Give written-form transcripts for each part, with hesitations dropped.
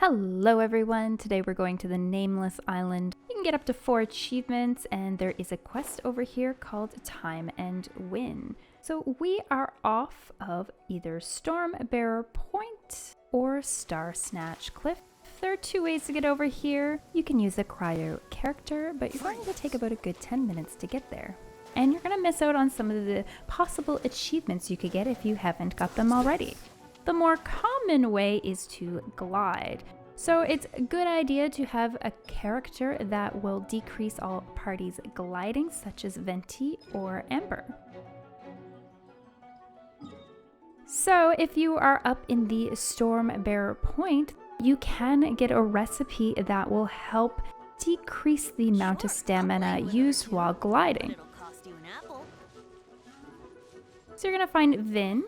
Hello everyone, today we're going to the Nameless Island. You can get up to 4 achievements and there is a quest over here called Time and Win. So we are off of either Stormbearer Point or Starsnatch Cliff. There are 2 ways to get over here. You can use the Cryo character, but you're going to take about a good 10 minutes to get there. And you're going to miss out on some of the possible achievements you could get if you haven't got them already. The more common way is to glide. So it's a good idea to have a character that will decrease all parties gliding, such as Venti or Amber. So if you are up in the Stormbearer Point, you can get a recipe that will help decrease the amount of stamina used while gliding. So you're going to find Vin.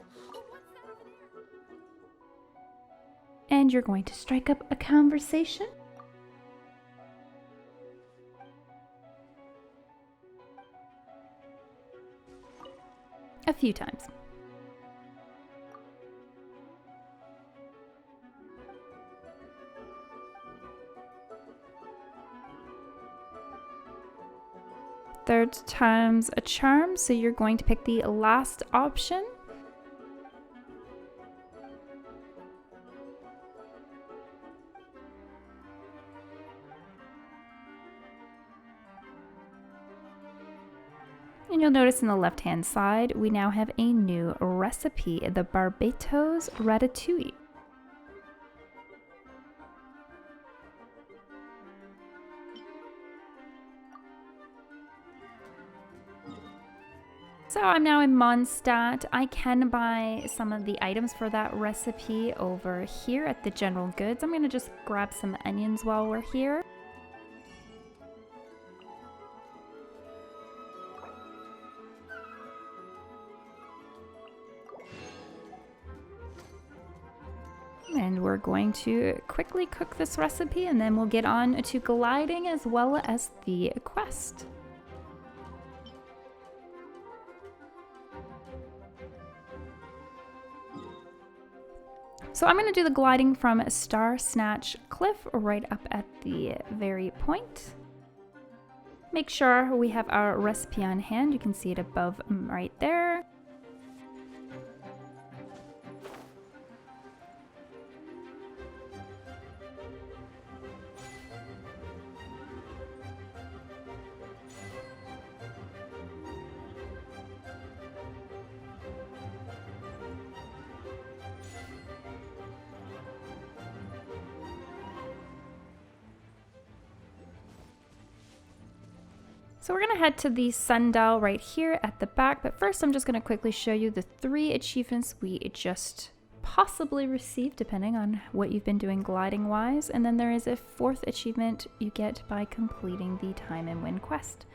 And you're going to strike up a conversation. A few times. Third time's a charm, so you're going to pick the last option. And you'll notice in the left-hand side, we now have a new recipe, the Barbatos Ratatouille. So I'm now in Mondstadt. I can buy some of the items for that recipe over here at the general goods. I'm gonna just grab some onions while we're here. And we're going to quickly cook this recipe and then we'll get on to gliding as well as the quest. So I'm going to do the gliding from Starsnatch Cliff right up at the very point. Make sure we have our recipe on hand. You can see it above right there. So we're going to head to the sundial right here at the back, but first I'm just going to quickly show you the 3 achievements we just possibly received depending on what you've been doing gliding wise, and then there is a 4th achievement you get by completing the Time and Win quest.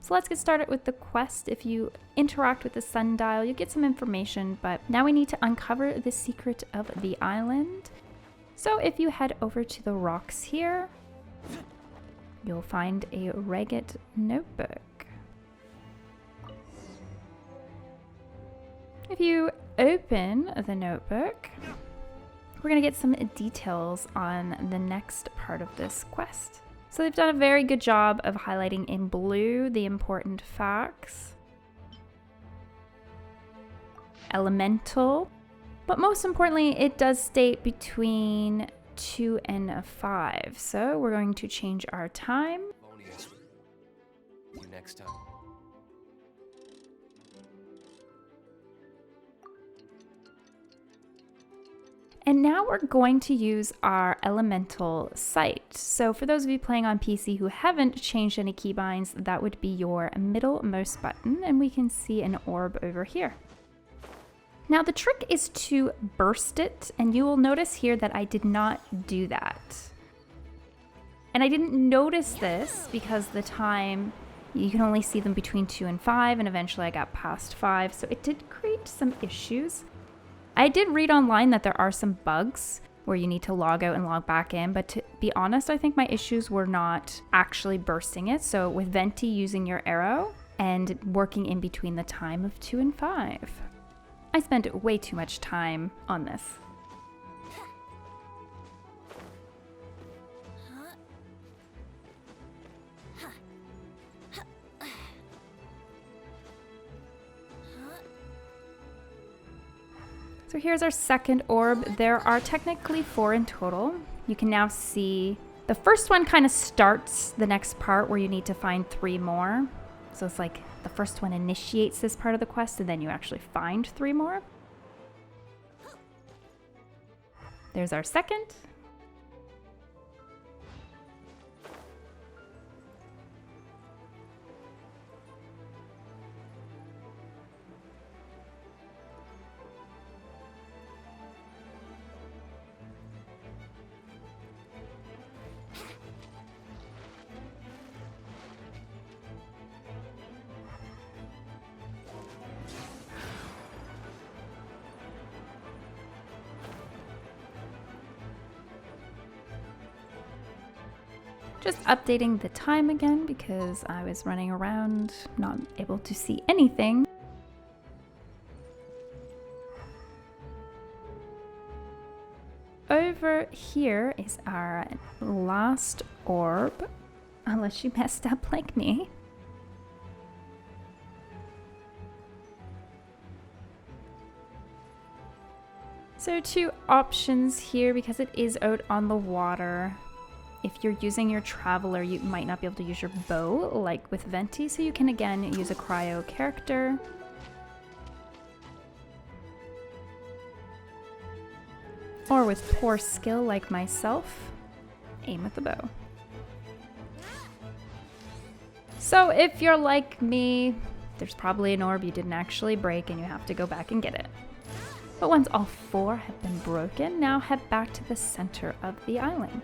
So let's get started with the quest. If you interact with the sundial, you get some information, but now we need to uncover the secret of the island. So if you head over to the rocks here, you'll find a ragged notebook. If you open the notebook, we're going to get some details on the next part of this quest. So they've done a very good job of highlighting in blue the important facts. Elemental, but most importantly, it does state between 2 and 5. So we're going to change our time. Next time. And now we're going to use our elemental sight. So for those of you playing on PC who haven't changed any keybinds, that would be your middlemost button, and we can see an orb over here. Now the trick is to burst it, and you will notice here that I did not do that. And I didn't notice this because the time, you can only see them between 2 and 5, and eventually I got past 5, so it did create some issues. I did read online that there are some bugs where you need to log out and log back in, but to be honest, I think my issues were not actually bursting it. So with Venti using your arrow and working in between the time of 2 and 5. I spent way too much time on this. So here's our second orb. There are technically 4 in total. You can now see the first one kind of starts the next part where you need to find 3 more. So it's like the first one initiates this part of the quest and then you actually find 3 more. There's our second. Just updating the time again because I was running around not able to see anything. Over here is our last orb, unless you messed up like me. So 2 options here because it is out on the water. If you're using your Traveler, you might not be able to use your bow like with Venti, so you can again use a Cryo character. Or with poor skill like myself, aim with the bow. So if you're like me, there's probably an orb you didn't actually break and you have to go back and get it. But once all 4 have been broken, now head back to the center of the island.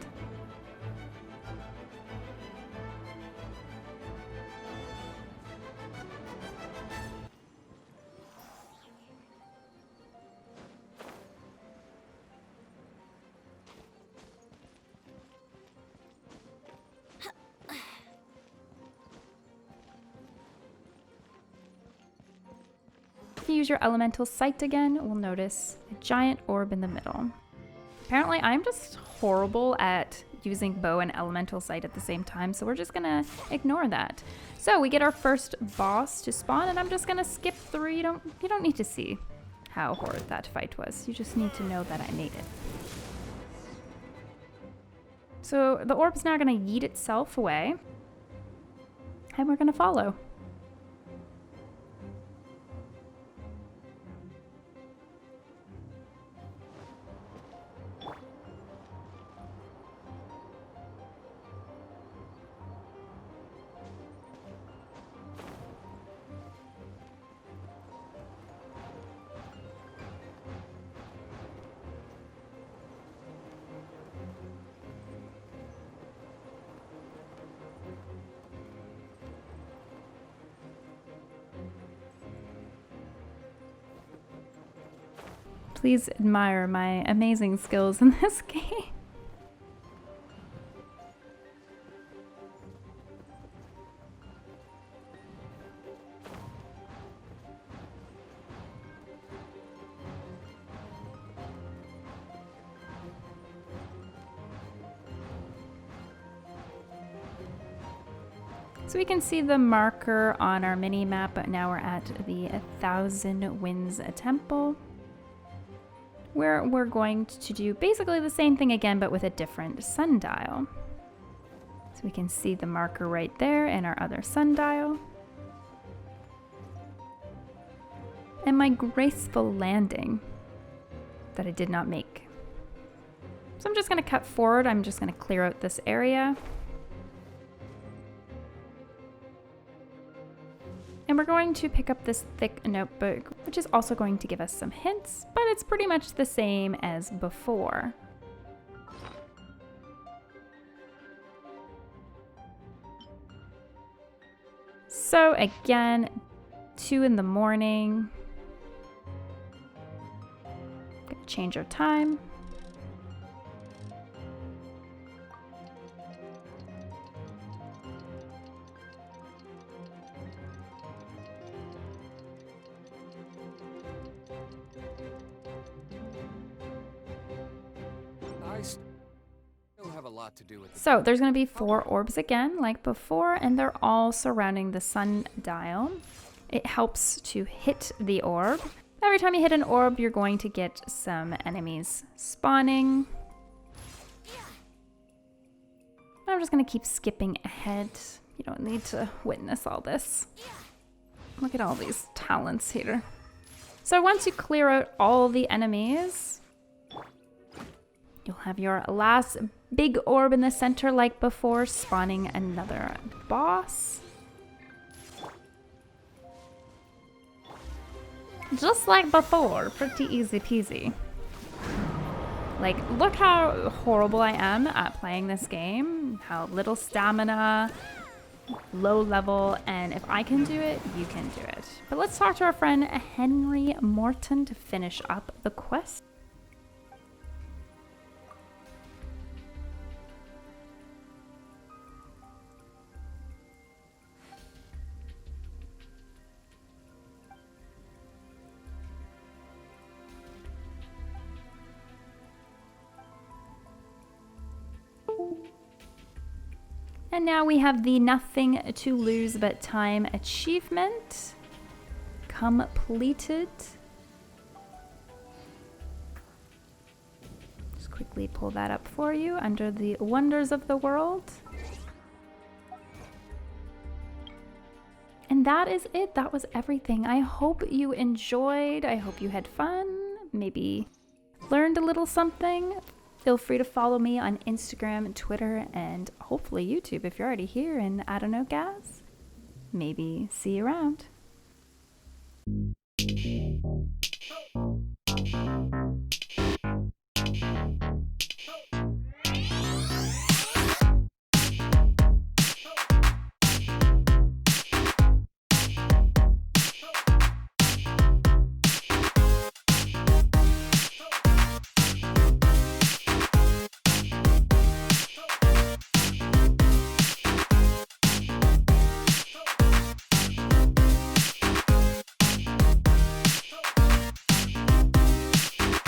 If you use your elemental sight again, we'll notice a giant orb in the middle. Apparently, I'm just horrible at using bow and elemental sight at the same time, so we're just gonna ignore that. So we get our first boss to spawn, and I'm just gonna skip through. You don't need to see how horrid that fight was. You just need to know that I made it. So the orb's now gonna yeet itself away, and we're gonna follow. Please admire my amazing skills in this game. So we can see the marker on our mini map, but now we're at the 1,000 Winds Temple, where we're going to do basically the same thing again, but with a different sundial. So we can see the marker right there and our other sundial. And my graceful landing that I did not make. So I'm just gonna cut forward. I'm just gonna clear out this area. And we're going to pick up this thick notebook, which is also going to give us some hints, but it's pretty much the same as before. So again, 2 in the morning. Gonna change our time. To do with so there's going to be 4 orbs again like before, and they're all surrounding the sundial. It helps to hit the orb, Every time you hit an orb, you're going to get some enemies spawning. I'm just going to keep skipping ahead. You don't need to witness all this. Look at all these talents here. So once you clear out all the enemies, you'll have your last big orb in the center like before, spawning another boss. Just like before, pretty easy peasy. Like, look how horrible I am at playing this game, how little stamina, low level, and if I can do it, you can do it. But let's talk to our friend Henry Morton to finish up the quest. And now we have the nothing to lose but time achievement completed. Just quickly pull that up for you under the wonders of the world. And that is it. That was everything. I hope you enjoyed. I hope you had fun. Maybe learned a little something. Feel free to follow me on Instagram, Twitter, and hopefully YouTube if you're already here. And I don't know, guys, maybe see you around.